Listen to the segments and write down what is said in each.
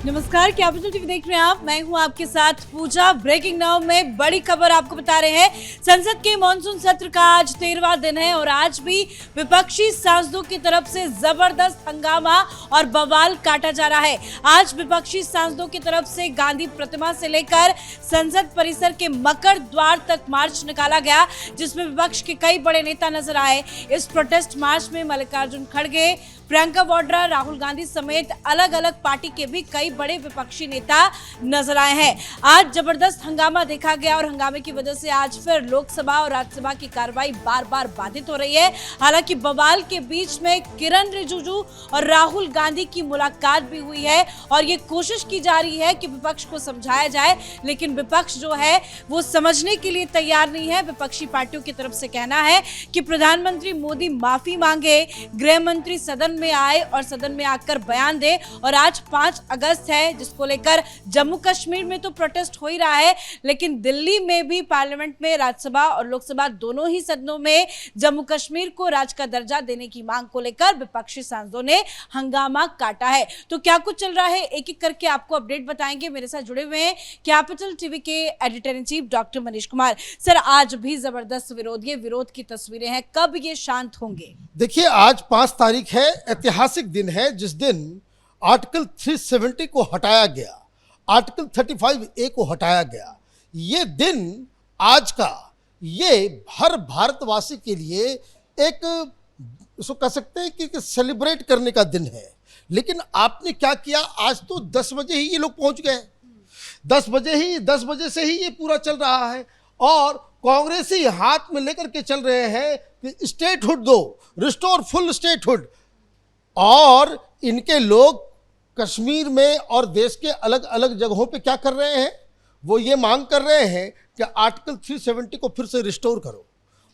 नमस्कार, capital TV देख रहे हैं आप। मैं हूं आपके साथ पूजा। ब्रेकिंग नाउ में बड़ी खबर आपको बता रहे हैं। संसद के मॉनसून सत्र का आज 13वां दिन है और आज भी विपक्षी सांसदों की तरफ से जबरदस्त हंगामा और बवाल काटा जा रहा है। आज विपक्षी सांसदों की तरफ से गांधी प्रतिमा से लेकर संसद परिसर के मकर द्वार तक मार्च निकाला गया, जिसमें विपक्ष के कई बड़े नेता नजर आए। इस प्रोटेस्ट मार्च में मल्लिकार्जुन खड़गे, प्रियंका वाड्रा, राहुल गांधी समेत अलग अलग पार्टी के भी कई बड़े विपक्षी नेता नजर आए हैं। आज जबरदस्त हंगामा देखा गया और हंगामे की वजह से आज फिर लोकसभा और राज्यसभा की कार्रवाई बार बार बाधित हो रही है। हालांकि बवाल के बीच में किरण रिजिजू और राहुल गांधी की मुलाकात भी हुई है और ये कोशिश की जा रही है कि विपक्ष को समझाया जाए, लेकिन विपक्ष जो है वो समझने के लिए तैयार नहीं है। विपक्षी पार्टियों की तरफ से कहना है कि प्रधानमंत्री मोदी माफी मांगे, गृह मंत्री सदन में आए और सदन में आकर बयान दे। और आज 5 अगस्त है, जिसको लेकर जम्मू कश्मीर में तो प्रोटेस्ट हो ही रहा है, लेकिन दिल्ली में भी पार्लियामेंट में राज्यसभा और लोकसभा दोनों ही सदनों में जम्मू कश्मीर को राज्य का दर्जा देने की मांग को लेकर विपक्षी सांसदों ने हंगामा काटा है। तो क्या कुछ चल रहा है, एक एक करके आपको अपडेट बताएंगे। मेरे साथ जुड़े हुए हैं कैपिटल टीवी के editor in chief doctor Manish Kumar. Sir, आज भी जबरदस्त विरोध, ये विरोध की तस्वीरें हैं, कब ये शांत होंगे? देखिए, आज 5 तारीख है, ऐतिहासिक दिन है, जिस दिन आर्टिकल 370 को हटाया गया, आर्टिकल 35A को हटाया गया। ये दिन आज का, ये हर भारतवासी के लिए एक, इसको कह सकते हैं कि सेलिब्रेट करने का दिन है। लेकिन आपने क्या किया, आज तो 10 बजे ही ये लोग पहुंच गए। 10 बजे से ही ये पूरा चल रहा है और कांग्रेस ही हाथ में लेकर के चल रहे हैं कि स्टेटहुड दो, रिस्टोर फुल स्टेटहुड। और इनके लोग कश्मीर में और देश के अलग अलग जगहों पे क्या कर रहे हैं, वो ये मांग कर रहे हैं कि आर्टिकल 370 को फिर से रिस्टोर करो,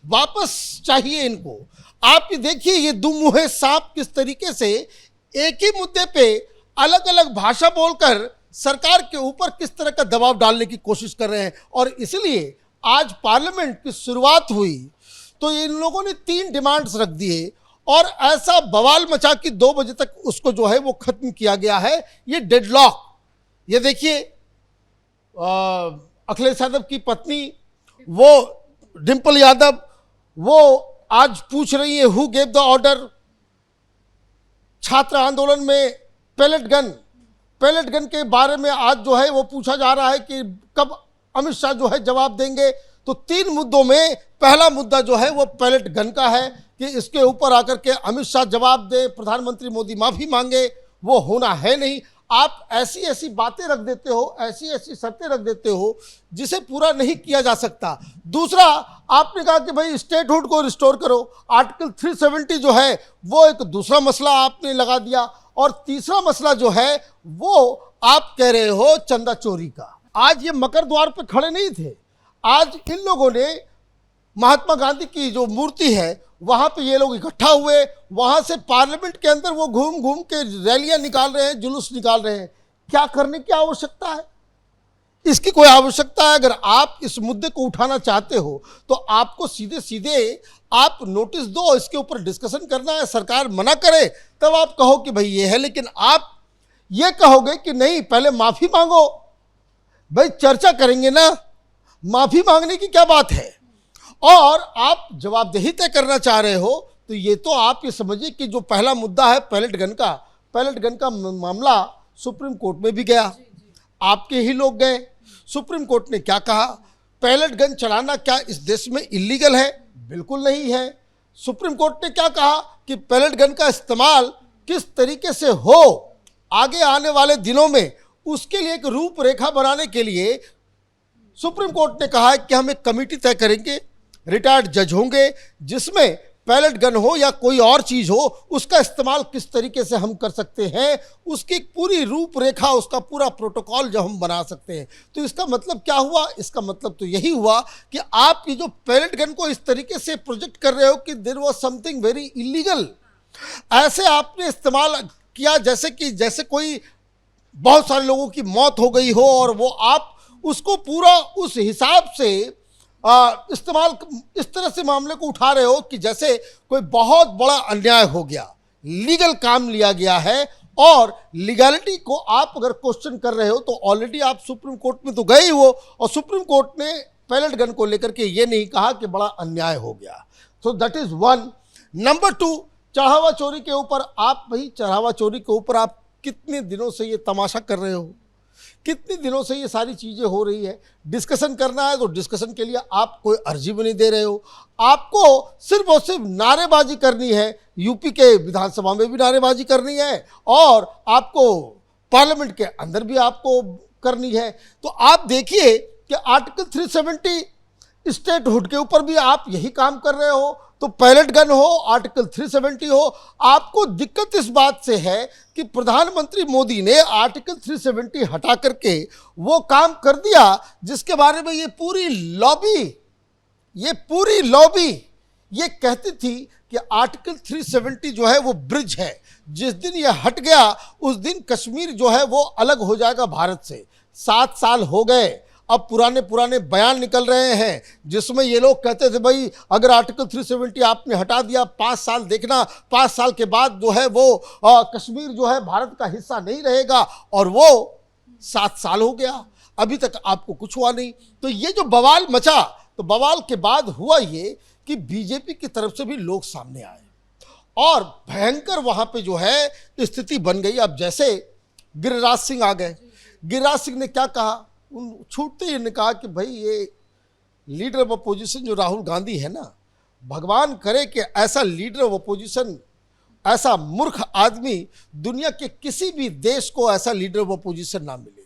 वापस चाहिए इनको। आप ये देखिए, ये दुमुहे सांप किस तरीके से एक ही मुद्दे पे अलग अलग भाषा बोलकर सरकार के ऊपर किस तरह का दबाव डालने की कोशिश कर रहे हैं। और इसलिए आज पार्लियामेंट की शुरुआत हुई तो इन लोगों ने 3 डिमांड्स रख दिए और ऐसा बवाल मचा कि 2 बजे तक उसको जो है वो खत्म किया गया है। ये डेडलॉक, ये देखिए, अखिलेश यादव की पत्नी वो डिंपल यादव, वो आज पूछ रही है हु गेव द ऑर्डर। छात्र आंदोलन में पैलेट गन के बारे में आज जो है वो पूछा जा रहा है कि कब अमित शाह जो है जवाब देंगे। तो 3 मुद्दों में पहला मुद्दा जो है वो पैलेट गन का है कि इसके ऊपर आकर के अमित शाह जवाब दें, प्रधानमंत्री मोदी माफी मांगे। वो होना है नहीं। आप ऐसी ऐसी बातें रख देते हो, ऐसी ऐसी शर्तें रख देते हो जिसे पूरा नहीं किया जा सकता। दूसरा, आपने कहा कि भाई स्टेटहुड को रिस्टोर करो, आर्टिकल 370 जो है वो एक दूसरा मसला आपने लगा दिया। और तीसरा मसला जो है वो आप कह रहे हो चंदा चोरी का। आज ये मकर द्वार पे खड़े नहीं थे, आज इन लोगों ने महात्मा गांधी की जो मूर्ति है वहाँ पे ये लोग इकट्ठा हुए, वहाँ से पार्लियामेंट के अंदर वो घूम घूम के रैलियाँ निकाल रहे हैं, जुलूस निकाल रहे हैं। क्या करने की आवश्यकता है? इसकी कोई आवश्यकता है? अगर आप इस मुद्दे को उठाना चाहते हो तो आपको सीधे सीधे आप नोटिस दो, इसके ऊपर डिस्कशन करना है। सरकार मना करे तब आप कहो कि भाई ये है, लेकिन आप ये कहोगे कि नहीं पहले माफ़ी मांगो। भाई चर्चा करेंगे ना, माफ़ी मांगने की क्या बात है? और आप जवाबदेही तय करना चाह रहे हो तो ये तो आप ये समझिए कि जो पहला मुद्दा है पैलेट गन का मामला सुप्रीम कोर्ट में भी गया। आपके ही लोग गए, सुप्रीम कोर्ट ने क्या कहा? पैलेट गन चलाना क्या इस देश में इलीगल है? बिल्कुल नहीं है। सुप्रीम कोर्ट ने क्या कहा कि पैलेट गन का इस्तेमाल किस तरीके से हो आगे आने वाले दिनों में, उसके लिए एक रूपरेखा बनाने के लिए सुप्रीम कोर्ट ने कहा है कि हम एक कमेटी तय करेंगे, रिटायर्ड जज होंगे, जिसमें पैलेट गन हो या कोई और चीज़ हो उसका इस्तेमाल किस तरीके से हम कर सकते हैं, उसकी पूरी रूपरेखा, उसका पूरा प्रोटोकॉल जो हम बना सकते हैं। तो इसका मतलब क्या हुआ? इसका मतलब तो यही हुआ कि आप ये जो पैलेट गन को इस तरीके से प्रोजेक्ट कर रहे हो कि there was something very illegal. ऐसे आपने इस्तेमाल किया जैसे कोई बहुत सारे लोगों की मौत हो गई हो और वो आप उसको पूरा उस हिसाब से इस्तेमाल, इस तरह से मामले को उठा रहे हो कि जैसे कोई बहुत बड़ा अन्याय हो गया, लीगल काम लिया गया है और लीगैलिटी को आप अगर क्वेश्चन कर रहे हो तो ऑलरेडी आप सुप्रीम कोर्ट में तो गए ही हो, और सुप्रीम कोर्ट ने पैलेट गन को लेकर के ये नहीं कहा कि बड़ा अन्याय हो गया। So that is one. Number two, चढ़ावा चोरी के ऊपर आप भाई चढ़ावा चोरी के ऊपर आप कितने दिनों से ये तमाशा कर रहे हो, कितने दिनों से ये सारी चीज़ें हो रही है। डिस्कशन करना है तो डिस्कशन के लिए आप कोई अर्जी भी नहीं दे रहे हो, आपको सिर्फ और सिर्फ नारेबाजी करनी है। यूपी के विधानसभा में भी नारेबाजी करनी है और आपको पार्लियामेंट के अंदर भी आपको करनी है। तो आप देखिए कि आर्टिकल 370 स्टेटहुड के ऊपर भी आप यही काम कर रहे हो, तो पैलेट गन हो, आर्टिकल 370 हो। आपको दिक्कत इस बात से है कि प्रधानमंत्री मोदी ने आर्टिकल 370 हटा करके वो काम कर दिया जिसके बारे में ये पूरी लॉबी ये कहती थी कि आर्टिकल 370 जो है वो ब्रिज है। जिस दिन ये हट गया उस दिन कश्मीर जो है वो अलग हो जाएगा भारत से। 7 साल हो गए, अब पुराने बयान निकल रहे हैं जिसमें ये लोग कहते थे भाई अगर आर्टिकल 370 आपने हटा दिया 5 साल देखना, 5 साल के बाद जो है वो कश्मीर जो है भारत का हिस्सा नहीं रहेगा, और वो 7 साल हो गया, अभी तक आपको कुछ हुआ नहीं। तो ये जो बवाल मचा, तो बवाल के बाद हुआ ये कि बीजेपी की तरफ से भी लोग सामने आए और भयंकर वहां पे जो है स्थिति बन गई। अब जैसे गिरिराज सिंह आ गए, गिरिराज सिंह ने क्या कहा, उन छूटते ही ने कहा कि भाई ये लीडर ऑफ अपोजिशन जो राहुल गांधी है ना, भगवान करे कि ऐसा लीडर ऑफ अपोजिशन, ऐसा मूर्ख आदमी दुनिया के किसी भी देश को ऐसा लीडर ऑफ अपोजिशन ना मिले।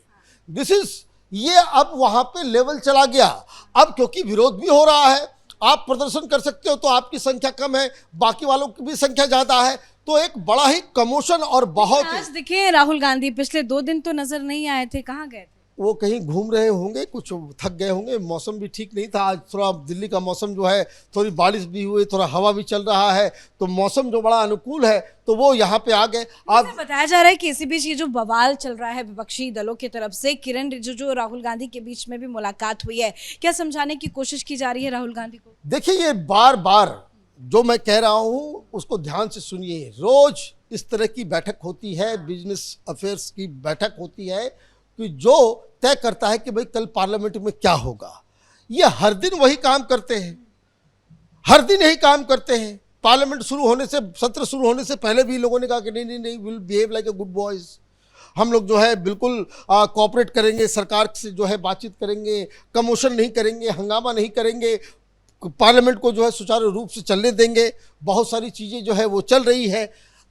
दिस इज ये अब वहां पे लेवल चला गया। अब क्योंकि विरोध भी हो रहा है, आप प्रदर्शन कर सकते हो तो आपकी संख्या कम है, बाकी वालों की भी संख्या ज्यादा है, तो एक बड़ा ही कमोशन और बहुत आज देखिए राहुल गांधी पिछले 2 दिन तो नजर नहीं आए थे, कहाँ गए थे? वो कहीं घूम रहे होंगे, कुछ थक गए होंगे, मौसम भी ठीक नहीं था। आज थोड़ा दिल्ली का मौसम जो है थोड़ी बारिश भी हुई, थोड़ा हवा भी चल रहा है, तो मौसम जो बड़ा अनुकूल है तो वो यहाँ पे आ गए। आप बताया जा रहा है कि इसी बीच ये जो बवाल चल रहा है विपक्षी दलों की तरफ से, किरण रिजिजू राहुल गांधी के बीच में भी मुलाकात हुई है, क्या समझाने की कोशिश की जा रही है राहुल गांधी को? देखिए ये बार बार जो मैं कह रहा हूँ उसको ध्यान से सुनिए। रोज इस तरह की बैठक होती है, बिजनेस अफेयर्स की बैठक होती है कि जो तय करता है कि भाई कल पार्लियामेंट में क्या होगा। ये हर दिन वही काम करते हैं, हर दिन यही काम करते हैं। पार्लियामेंट शुरू होने से, सत्र शुरू होने से पहले भी लोगों ने कहा कि नहीं will behave like a good boys, हम लोग जो है बिल्कुल कोऑपरेट करेंगे, सरकार से जो है बातचीत करेंगे, कमोशन नहीं करेंगे, हंगामा नहीं करेंगे, पार्लियामेंट को जो है सुचारू रूप से चलने देंगे। बहुत सारी चीज़ें जो है वो चल रही है।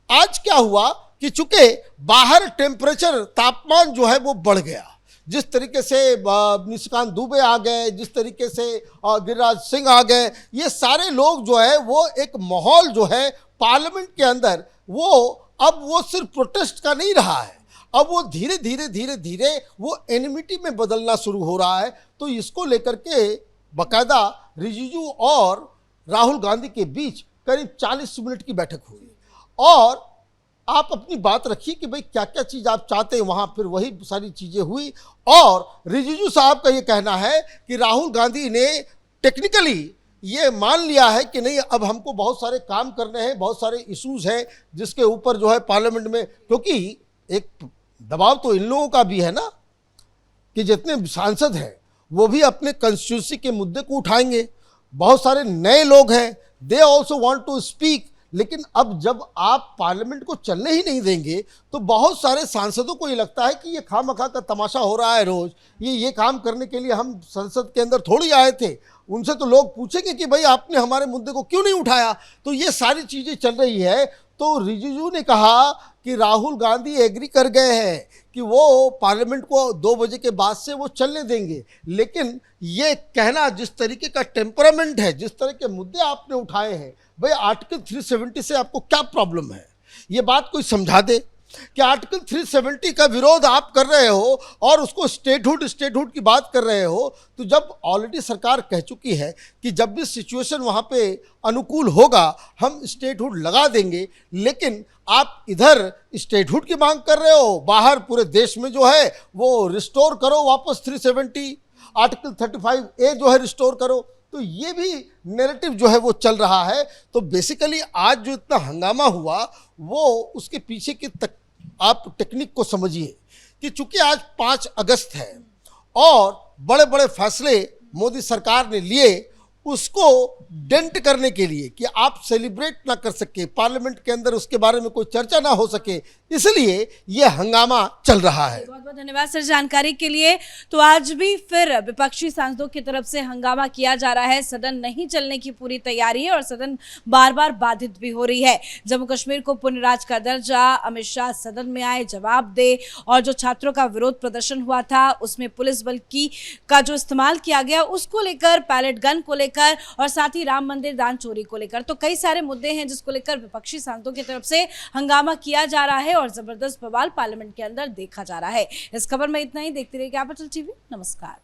आज क्या हुआ कि चूंकि बाहर टेम्परेचर, तापमान जो है वो बढ़ गया, जिस तरीके से निशिकांत दुबे आ गए, जिस तरीके से गिरिराज सिंह आ गए, ये सारे लोग जो है वो एक माहौल जो है पार्लियामेंट के अंदर वो अब वो सिर्फ प्रोटेस्ट का नहीं रहा है, अब वो धीरे धीरे वो एनिमिटी में बदलना शुरू हो रहा है। तो इसको लेकर के बाकायदा रिजिजू और राहुल गांधी के बीच करीब 40 मिनट की बैठक हुई और आप अपनी बात रखिए कि भाई क्या क्या चीज़ आप चाहते हैं, वहाँ फिर वही सारी चीज़ें हुई। और रिजिजू साहब का ये कहना है कि राहुल गांधी ने टेक्निकली ये मान लिया है कि नहीं, अब हमको बहुत सारे काम करने हैं, बहुत सारे इश्यूज हैं जिसके ऊपर जो है पार्लियामेंट में, क्योंकि एक दबाव तो इन लोगों का भी है ना कि जितने सांसद हैं वो भी अपने कंस्टिट्यूंसी के मुद्दे को उठाएंगे। बहुत सारे नए लोग हैं, they also want to speak. लेकिन अब जब आप पार्लियामेंट को चलने ही नहीं देंगे तो बहुत सारे सांसदों को ये लगता है कि ये खामखा का तमाशा हो रहा है रोज, ये काम करने के लिए हम संसद के अंदर थोड़ी आए थे। उनसे तो लोग पूछेंगे कि भाई आपने हमारे मुद्दे को क्यों नहीं उठाया। तो ये सारी चीज़ें चल रही है। तो रिजिजू ने कहा कि राहुल गांधी एग्री कर गए हैं कि वो पार्लियामेंट को 2 बजे के बाद से वो चलने देंगे, लेकिन ये कहना, जिस तरीके का टेम्परामेंट है, जिस तरह के मुद्दे आपने उठाए हैं, भाई आर्टिकल 370 से आपको क्या प्रॉब्लम है, ये बात कोई समझा दे कि आर्टिकल 370 का विरोध आप कर रहे हो और उसको स्टेटहुड की बात कर रहे हो। तो जब ऑलरेडी सरकार कह चुकी है कि जब भी सिचुएशन वहाँ पे अनुकूल होगा हम स्टेटहुड लगा देंगे, लेकिन आप इधर स्टेटहुड की मांग कर रहे हो, बाहर पूरे देश में जो है वो रिस्टोर करो वापस 370, आर्टिकल 35A जो है रिस्टोर करो। तो ये भी नैरेटिव जो है वो चल रहा है। तो बेसिकली आज जो इतना हंगामा हुआ वो उसके पीछे की आप टेक्निक को समझिए कि चूंकि आज 5 अगस्त है और बड़े बड़े फैसले मोदी सरकार ने लिए, उसको डेंट करने के लिए कि आप सेलिब्रेट ना कर सके, पार्लियामेंट के अंदर उसके बारे में कोई चर्चा ना हो सके, इसलिए ये हंगामा चल रहा है। बहुत बहुत धन्यवाद सर जानकारी के लिए। तो आज भी फिर विपक्षी सांसदों की तरफ से हंगामा किया जा रहा है, सदन नहीं चलने की पूरी तैयारी है और सदन बार बार बाधित भी हो रही है। जम्मू कश्मीर को पुण्य राज्य का दर्जा, अमित शाह सदन में आए जवाब दे, और जो छात्रों का विरोध प्रदर्शन हुआ था उसमें पुलिस बल का जो इस्तेमाल किया गया उसको लेकर, पैलेट गन को लेकर और साथ ही राम मंदिर दान चोरी को लेकर, तो कई सारे मुद्दे हैं जिसको लेकर विपक्षी सांसदों की तरफ से हंगामा किया जा रहा है और जबरदस्त बवाल पार्लियामेंट के अंदर देखा जा रहा है। इस खबर में इतना ही। देखते रहिए कैपिटल टीवी। नमस्कार।